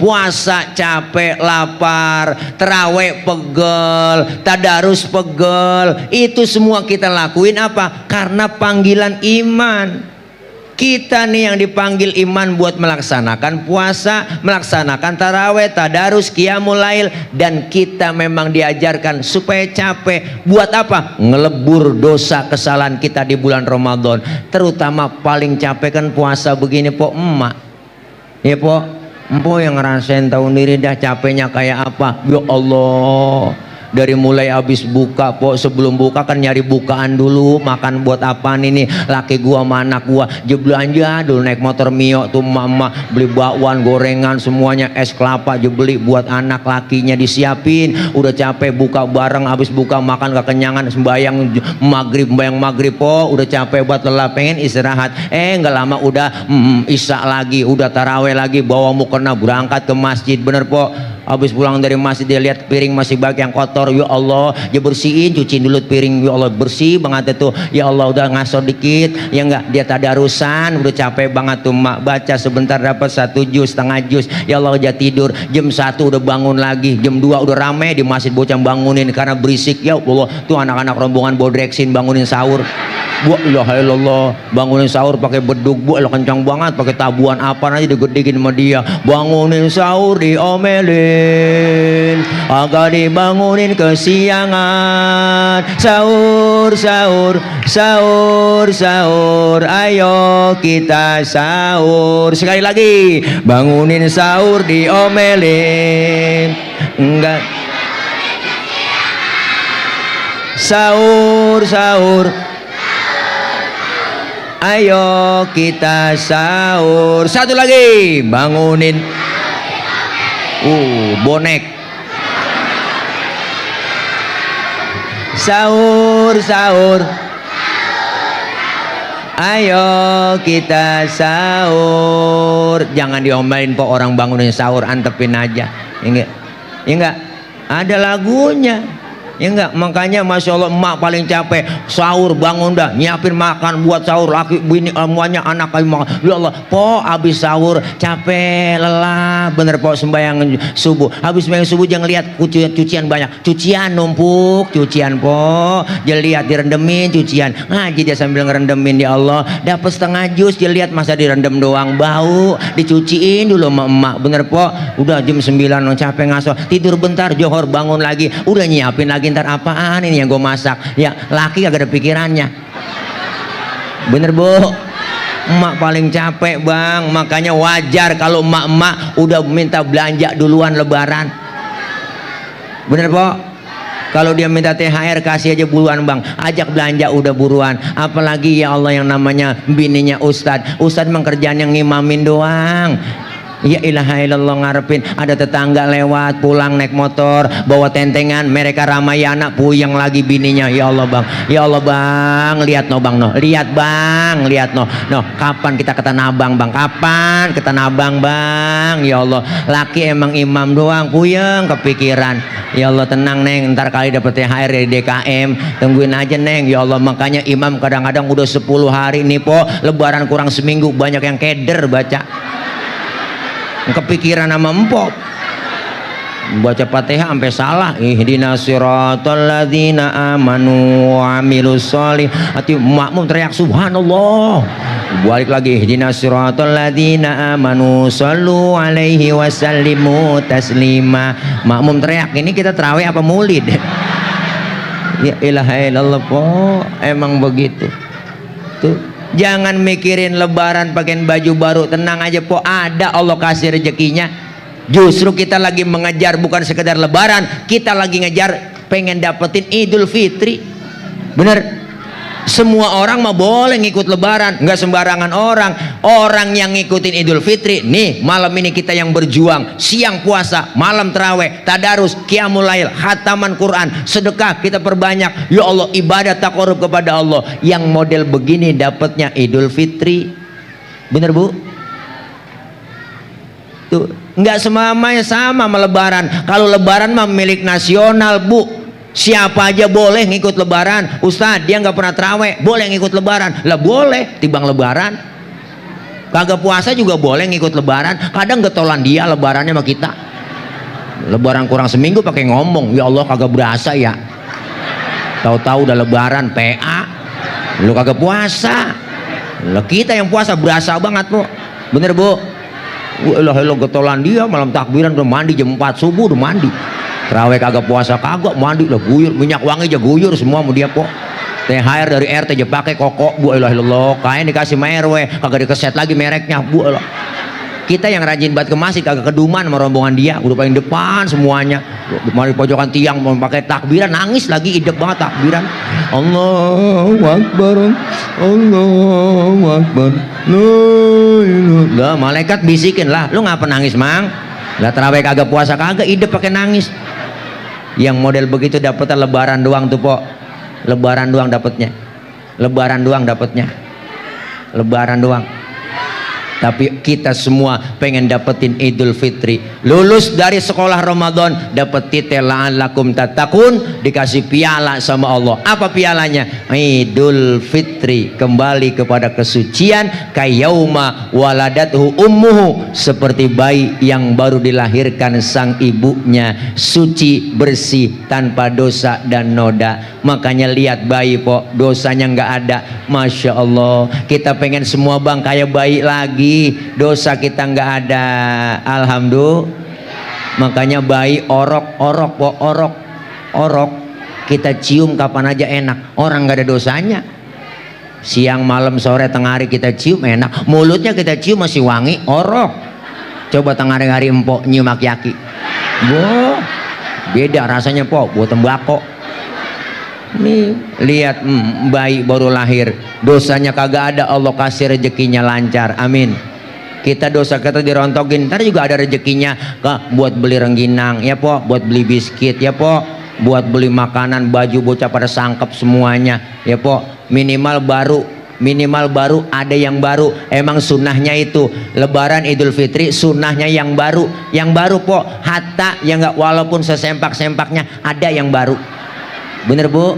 puasa capek, lapar, terawih pegel, tadarus pegel. Itu semua kita lakuin apa? Karena panggilan iman. Kita nih yang dipanggil iman buat melaksanakan puasa, melaksanakan taraweh, tadarus, qiyamul lail, dan kita memang diajarkan supaya capek. Buat apa? Ngelebur dosa kesalahan kita di bulan Ramadan. Terutama paling capek kan puasa begini po, emak. Ya po, empo yang ngerasain tahu diri dah capeknya kayak apa. Ya Allah. Dari mulai habis buka po, sebelum buka kan nyari bukaan dulu, makan buat apaan ini, laki gua sama anak gua belanja dulu, naik motor Mio tuh mama beli bakwan, gorengan, semuanya, es kelapa beli buat anak lakinya disiapin. Udah capek buka bareng, habis buka makan kekenyangan, sembayang maghrib po, udah capek buat lelah, pengen istirahat, nggak lama udah isya lagi, udah taraweh lagi, bawa mukena berangkat ke masjid. Bener po, habis pulang dari masjid dia lihat piring masih banyak yang kotor, kotor, ya Allah dia bersihin, cuciin dulu piring, ya Allah bersih banget tuh, ya Allah udah ngaso dikit, ya enggak dia tadarusan, udah capek banget tuh mak baca sebentar dapat 1 juz, setengah juz, ya Allah aja tidur, jam 1 udah bangun lagi, jam 2 udah rame di masjid bocah bangunin karena berisik, ya Allah tuh anak-anak rombongan bodreksin bangunin sahur, bu ilaha illallah bangunin sahur pakai beduk, bu lo kencang banget pakai tabuan apa aja digede-gedein sama dia, bangunin sahur diomelin agak dibangunin kesiangan, sahur sahur sahur sahur ayo kita sahur, sekali lagi bangunin sahur diomelin enggak sahur sahur ayo kita sahur, satu lagi bangunin bonek sahur sahur ayo kita sahur, jangan diomelin po orang bangunin sahur, antepin aja, ya enggak ada lagunya, ya enggak, makanya masya Allah emak paling capek sahur, bangun dah nyiapin makan buat sahur, laki bini semuanya anak kami makan, ya Allah po habis sahur capek lelah bener po, sembahyang subuh, habis sembahyang subuh jangan lihat cucian banyak, cucian numpuk, cucian po jangan lihat direndemin cucian, ngaji dia sambil ngerendemin, ya Allah dapat setengah jus dia lihat masa direndam doang, bau dicuciin dulu sama emak, bener po udah jam 9 capek ngaso, tidur bentar johor bangun lagi udah nyiapin lagi, ntar apaan ini yang gue masak, ya laki kagak ada pikirannya, bener bu, emak paling capek bang, makanya wajar kalau emak-emak udah minta belanja duluan lebaran, bener po, kalau dia minta THR kasih aja buruan bang, ajak belanja udah buruan, apalagi ya Allah yang namanya bininya ustad emang kerjaan yang ngimamin doang, ya ilaha illallah ngarepin ada tetangga lewat pulang naik motor bawa tentengan mereka Ramayana puyeng lagi bininya, ya Allah bang lihat no bang no, lihat bang lihat no kapan kita ke Tanah Abang bang, kapan ke Tanah Abang bang, ya Allah laki emang imam doang puyeng kepikiran, ya Allah tenang neng ntar kali dapet THR dari DKM tungguin aja neng, ya Allah makanya imam kadang-kadang udah 10 hari nih po lebaran kurang seminggu banyak yang keder baca kepikiran sama empok baca Fatihah sampai salah, ihdinas siratal ladzina amanu wa amilus sholihati, makmum teriak subhanallah, balik lagi ihdinas siratal ladzina amanu sallu alaihi wasallimu taslima, makmum teriak, ini kita tarawih apa maulid? Ya ilaha illallah po emang begitu tuh. Jangan mikirin lebaran pakaiin baju baru, tenang aja po ada Allah kasih rezekinya, justru kita lagi mengejar bukan sekedar lebaran, kita lagi ngejar pengen dapetin Idul Fitri, bener, semua orang mah boleh ngikut lebaran, nggak sembarangan orang yang ngikutin Idul Fitri nih, malam ini kita yang berjuang, siang puasa, malam terawih, tadarus, qiyamul lail, khataman Quran, sedekah kita perbanyak, ya Allah ibadah taqarrub kepada Allah, yang model begini dapatnya Idul Fitri, bener bu? Tuh nggak semuanya sama lebaran, kalau lebaran mah milik nasional bu, siapa aja boleh ngikut lebaran, Ustadz dia nggak pernah terawih boleh ngikut lebaran, lah boleh tibang lebaran, kagak puasa juga boleh ngikut lebaran, kadang getolan dia lebarannya sama kita, lebaran kurang seminggu pakai ngomong ya Allah kagak berasa ya, tahu-tahu udah lebaran PA lu kagak puasa, lah kita yang puasa berasa banget bu, bener bu, wah lo getolan dia malam takbiran udah mandi jam 4 subuh udah mandi, terawih kagak puasa kagak mandi lah guyur, minyak wangi aja guyur semua mau dia po, THR dari RT aja pakai kokok, bu ilah ilallah, kain dikasih RW kagak dikeset lagi mereknya, bu ilah. Kita yang rajin banget ke masjid kagak keduman sama rombongan dia, udah paling depan semuanya, mari pojokan tiang mau pakai takbiran nangis lagi, idep banget takbiran, Allahu Akbar Allahu Akbar, lah malaikat bisikin lah, lu ngapa nangis mang, lah terawih kagak puasa kagak, idep pakai nangis, yang model begitu dapetnya lebaran doang tuh po, lebaran doang dapetnya, lebaran doang dapetnya, lebaran doang, Tapi kita semua pengen dapetin Idul Fitri. Lulus dari sekolah Ramadan dapat titel la'allakum tattaqun, dikasih piala sama Allah. Apa pialanya? Idul Fitri, kembali kepada kesucian, kayauma waladathu ummuhu, seperti bayi yang baru dilahirkan sang ibunya, suci, bersih, tanpa dosa dan noda. Makanya lihat bayi po, dosanya nggak ada. Masya Allah, kita pengen semua bang kayak bayi lagi, dosa kita nggak ada. Alhamdulillah. Makanya bayi orok po, orok kita cium kapan aja enak, orang nggak ada dosanya. Siang malam sore tengah hari kita cium enak, mulutnya kita cium masih wangi, orok. Coba tengah hari empok nyium aki-aki, boh beda rasanya po, buat tembakau. Nih lihat bayi baru lahir, dosanya kagak ada, Allah kasih rezekinya lancar, amin. Kita dosa kita dirontokin, ntar juga ada rezekinya buat beli rengginang ya po, buat beli biskuit ya po, buat beli makanan, baju bocah pada sangkep semuanya ya po. Minimal baru ada yang baru. Emang sunnahnya itu Lebaran Idul Fitri, sunnahnya yang baru po, hatta ya nggak, walaupun sesempak-sempaknya ada yang baru. Bener bu?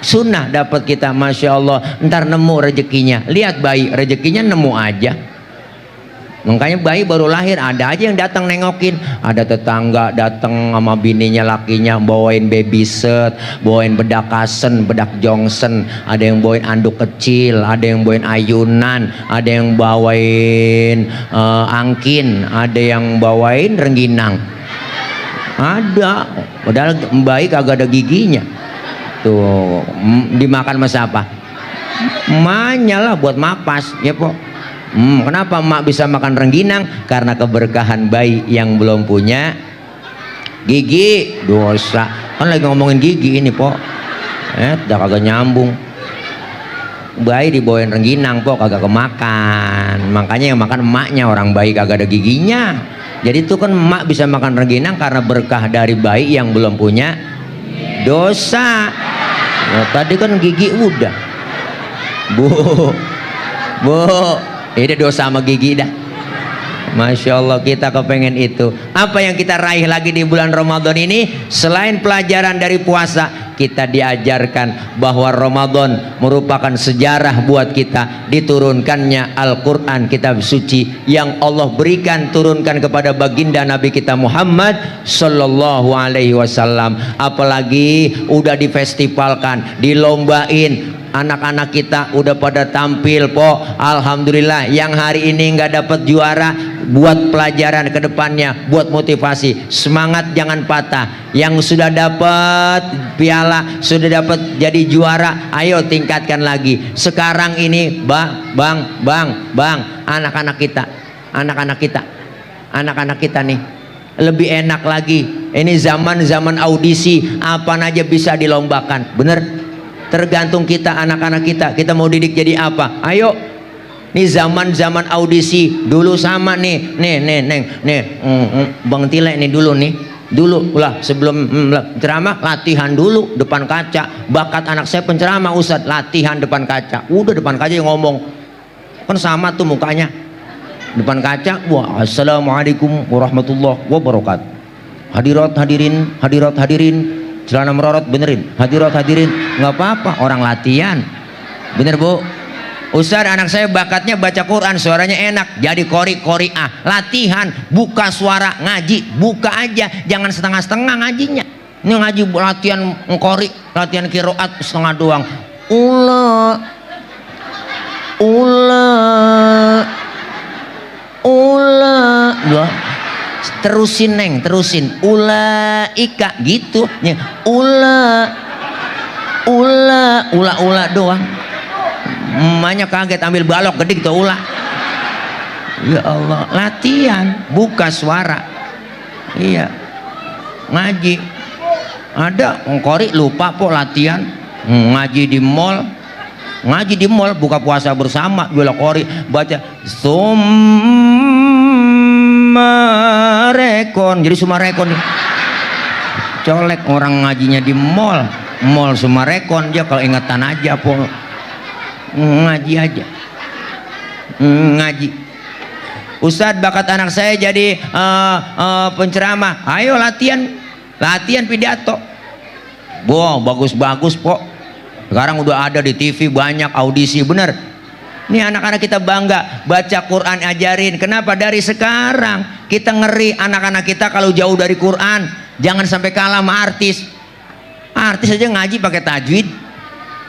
Sunnah dapat kita, masya Allah. Ntar nemu rezekinya. Lihat bayi, rezekinya nemu aja. Makanya bayi baru lahir ada aja yang datang nengokin. Ada tetangga datang sama bininya lakinya bawain baby set, bawain bedak kasen, bedak jongsen, ada yang bawain anduk kecil, ada yang bawain ayunan, ada yang bawain angkin, ada yang bawain rengginang. Ada, padahal bayi kagak ada giginya. Tuh dimakan sama siapa? Emaknya lah buat mapas ya po. Kenapa emak bisa makan rengginang? Karena keberkahan bayi yang belum punya gigi. Dosa kan lagi ngomongin gigi ini po, udah kagak nyambung. Bayi dibawain rengginang po, kagak kemakan. Makanya yang makan emaknya, orang bayi kagak ada giginya. Jadi itu kan emak bisa makan rengginang karena berkah dari bayi yang belum punya dosa. Nah, tadi kan gigi udah bu ini dosa sama gigi dah. Masya Allah, kita kepengen itu. Apa yang kita raih lagi di bulan Ramadan ini? Selain pelajaran dari puasa, kita diajarkan bahwa Ramadan merupakan sejarah buat kita. Diturunkannya Al-Quran, kitab suci yang Allah berikan, turunkan kepada baginda Nabi kita Muhammad Sallallahu Alaihi Wasallam. Apalagi udah difestivalkan, dilombain. Anak-anak kita udah pada tampil po, alhamdulillah. Yang hari ini nggak dapat juara, buat pelajaran ke depannya, buat motivasi. Semangat jangan patah. Yang sudah dapat piala, sudah dapat jadi juara, ayo tingkatkan lagi. Sekarang ini bang, anak-anak kita nih lebih enak lagi. Ini zaman audisi, apa aja bisa dilombakan, bener? Tergantung kita, anak-anak kita mau didik jadi apa. Ayo, nih zaman audisi dulu sama nih Bang Tile nih dulu lah sebelum ceramah latihan dulu depan kaca. Bakat anak saya penceramah Ustadz, latihan depan kaca. Udah depan kaca yang ngomong kan sama tuh mukanya depan kaca. Wah, assalamualaikum warahmatullahi wabarakatuh. Hadirat hadirin, celana merorot benerin, hadirin, nggak apa-apa, orang latihan, bener bu. Ustaz, anak saya bakatnya baca Quran, suaranya enak, jadi qori'ah, latihan, buka suara ngaji, buka aja, jangan setengah-setengah ngajinya. Ini ngaji latihan qori, latihan kiroat setengah doang. Terusin ulaika gitu ya. Ula doang. Emaknya kaget ambil balok gede gitu ula. Ya Allah, latihan buka suara. Iya, ngaji ada ngkori lupa po latihan. Ngaji di mall buka puasa bersama jual kori, baca Sumarekon, jadi Sumarekon nih. Colek orang ngajinya di mall Sumarekon, dia kalau ingatan aja po ngaji aja, ngaji Ustadz bakat anak saya jadi penceramah. Ayo latihan pidato. Wow, bagus-bagus po. Sekarang udah ada di TV banyak audisi, bener. Nih anak-anak kita bangga baca Quran, ajarin. Kenapa? Dari sekarang kita ngeri anak-anak kita kalau jauh dari Quran. Jangan sampai kalah sama artis. Artis aja ngaji pakai tajwid.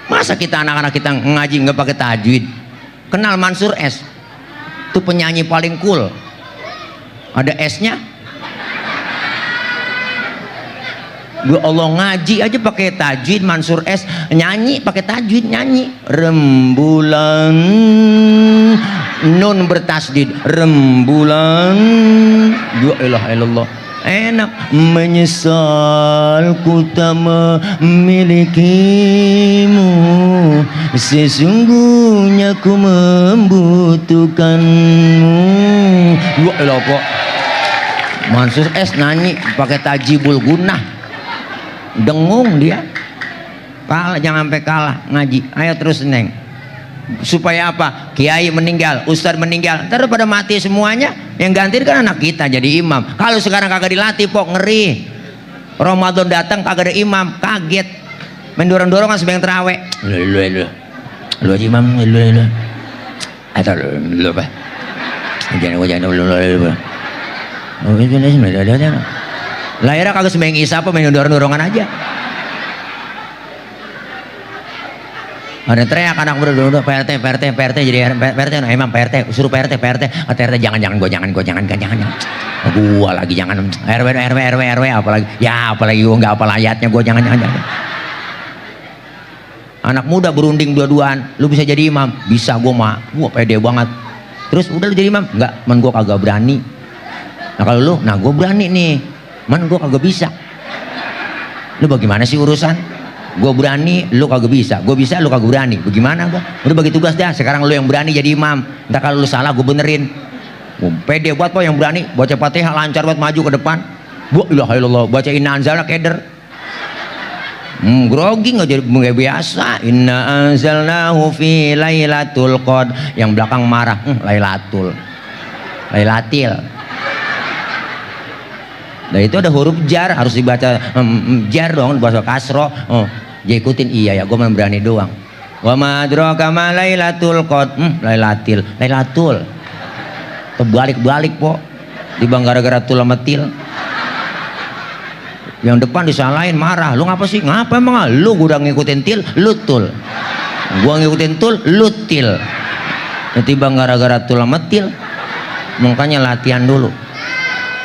Masa kita anak-anak kita ngaji nggak pakai tajwid? Kenal Mansur S? Itu penyanyi paling cool. Ada S-nya. Ya Allah, ngaji aja pakai tajwid. Mansur S nyanyi pakai tajwid, nyanyi rembulan, nun bertasdid, rembulan. Ya ilah ilallah, enak. Menyesal ku tak memilikimu, sesungguhnya ku membutuhkanmu. Ya ilah kok Mansur S nyanyi pakai tajibul gunah. Dengung dia. Kalah, jangan sampai kalah ngaji. Ayo terus neng. Supaya apa? Kiai meninggal, ustadz meninggal, ntar pada mati semuanya. Yang ganti kan anak kita jadi imam. Kalau sekarang kagak dilatih pok, ngeri. Ramadan datang kagak ada imam, kaget. Main dorong-dorongan sebelum terawih. Lu aja imam, lu. Atau lu apa? Jangan lu. Lahirnya kagak sembahyang isya apa, main dorong-dorongan aja. Ada teriak anak muda, PRT jadi PRT, emang PRT, suruh PRT, jangan, gua jangan. Gua lagi jangan, RW apalagi, ya apalagi gua nggak apal ayatnya, gua jangan. Anak muda berunding dua-duaan, lu bisa jadi imam? Bisa, gua pede banget. Terus udah lu jadi imam? Enggak, man gua kagak berani. Nah kalau lu, nah gua berani nih. Man gue kagak bisa. Lu bagaimana sih urusan? Gue berani, lu kagak bisa. Gue bisa, lu kagak berani. Bagaimana gue? Udah bagi tugas dah. Sekarang lu yang berani jadi imam. Entah kalau lu salah gue benerin. Pede buat po yang berani. Baca Fatihah lancar buat maju ke depan. Bu ilaha illallah. Baca inna anzalna keder. Grogi nggak jadi biasa. Inna anzalnahu fi lailatul qad. Yang belakang marah. Lailatil. Nah itu ada huruf jar, harus dibaca jar dong, bahasa kasro. Oh, dia ikutin, iya ya, gue main berani doang. Wa ma adraka ma lailatul qad. Lailatul. Terbalik-balik po. Dibang gara-gara tul sama til. Yang depan disalahin, marah. Lu ngapa sih? Ngapa emang? Lu udah ngikutin til, lu tul. Gua ngikutin tul, lu til. Tiba gara-gara tul sama til. Makanya latihan dulu.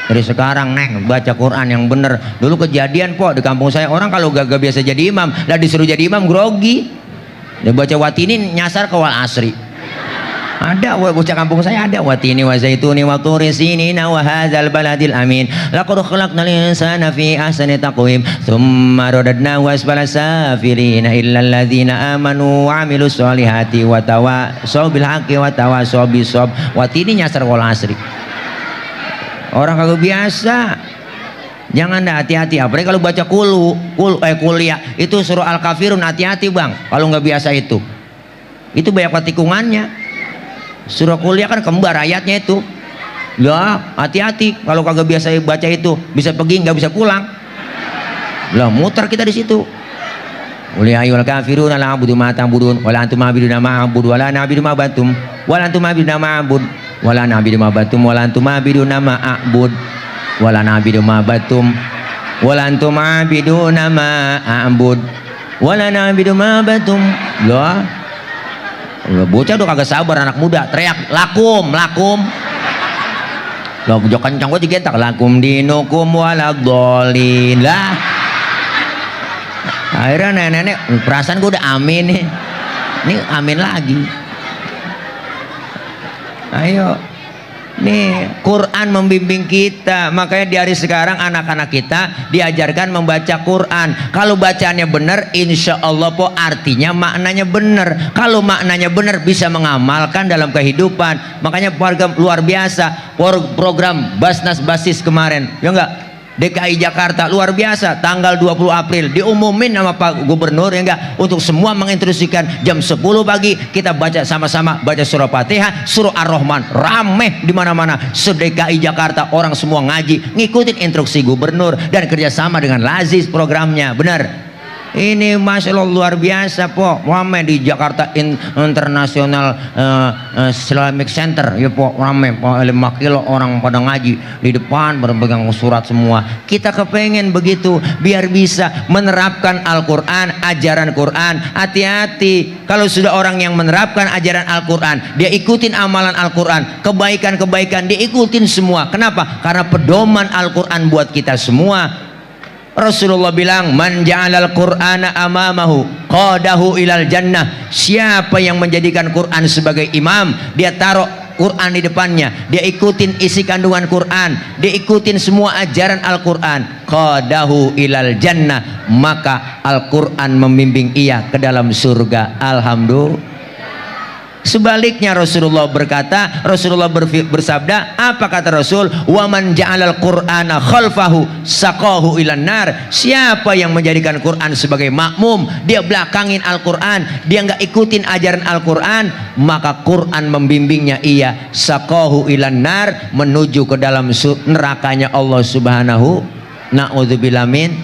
Dari sekarang neng baca Quran yang bener. Dulu kejadian po di kampung saya, orang kalau gak biasa jadi imam, lah disuruh jadi imam grogi. Dia baca watini nyasar ke wal asri. Ada bocah kampung saya ada watini wa zaituni wa turi sinina wa hadzal baladil amin. Laqad khalaqnal insana fi ahsani taqwim tsumma radadnahu asfala safilina illa alladzina amanu wa amilus solihati wa tawasaw bil haqqi wa tawasaw bis sabr. Watini nyasar ke wal asri. Orang kagak biasa, jangan dah, hati-hati. Apalagi kalau baca kuliah itu surah Al-Kafirun, hati-hati bang. Kalau nggak biasa itu banyak tikungannya. Surah kuliah kan kembar ayatnya itu. Ya hati-hati kalau kagak biasa baca itu, bisa pergi nggak bisa pulang. Lah muter kita di situ. Kuliah ayyuhal kafirun la a'budu ma ta'budun wa la antum a'buduna ma a'budu wa la na'budu ma batum wa la antum a'buduna ma a'bud wala nabidu ma batum wala antum abiduna ma a'bud wala nabidu ma batum wala antum abiduna ma a'bud wala nabidu ma batum. Loh bocah udah kagak sabar, anak muda teriak lakum lo jok kencang gua digentak lakum dinukum waladhdallin. Lah akhirnya nenek perasaan gua udah amin nih, ini amin lagi. Ayo, nih Quran membimbing kita. Makanya di hari sekarang anak-anak kita diajarkan membaca Quran. Kalau bacanya benar, insya Allah po artinya maknanya benar. Kalau maknanya benar bisa mengamalkan dalam kehidupan. Makanya program luar biasa, program Basnas Basis kemarin, ya enggak? DKI Jakarta luar biasa, tanggal 20 April diumumin sama Pak Gubernur ya enggak, untuk semua menginstruksikan jam 10 pagi kita baca sama-sama, baca surah Fatihah, surah Ar-Rahman, rame di mana-mana. Se-DKI Jakarta orang semua ngaji, ngikutin instruksi gubernur dan kerjasama dengan Lazis programnya, benar. Ini Masya Allah luar biasa po, rame di Jakarta International Islamic Center ya po, rame po, 5 kilo orang pada ngaji di depan berpegang surat semua. Kita kepengen begitu biar bisa menerapkan Al-Quran, ajaran Quran. Hati-hati kalau sudah orang yang menerapkan ajaran Al-Quran, dia ikutin amalan Al-Quran, kebaikan-kebaikan dia ikutin semua. Kenapa? Karena pedoman Al-Quran buat kita semua. Rasulullah bilang, man ja'alal qur'ana amamahu qadahu ilal jannah. Siapa yang menjadikan Quran sebagai imam, dia taruh Quran di depannya, dia ikutin isi kandungan Quran, dia ikutin semua ajaran Al-Quran, qadahu ilal jannah, maka Al-Quran membimbing ia ke dalam surga. Alhamdulillah. Sebaliknya Rasulullah berkata, Rasulullah bersabda, apa kata Rasul? Wa man ja'alal qur'ana khalfahu saqahu ilan nar. Siapa yang menjadikan Quran sebagai makmum, dia belakangin Al-Quran, dia nggak ikutin ajaran Al-Quran, maka Quran membimbingnya ia saqahu ilan nar, menuju ke dalam nerakanya Allah Subhanahu. Na'udzubillah min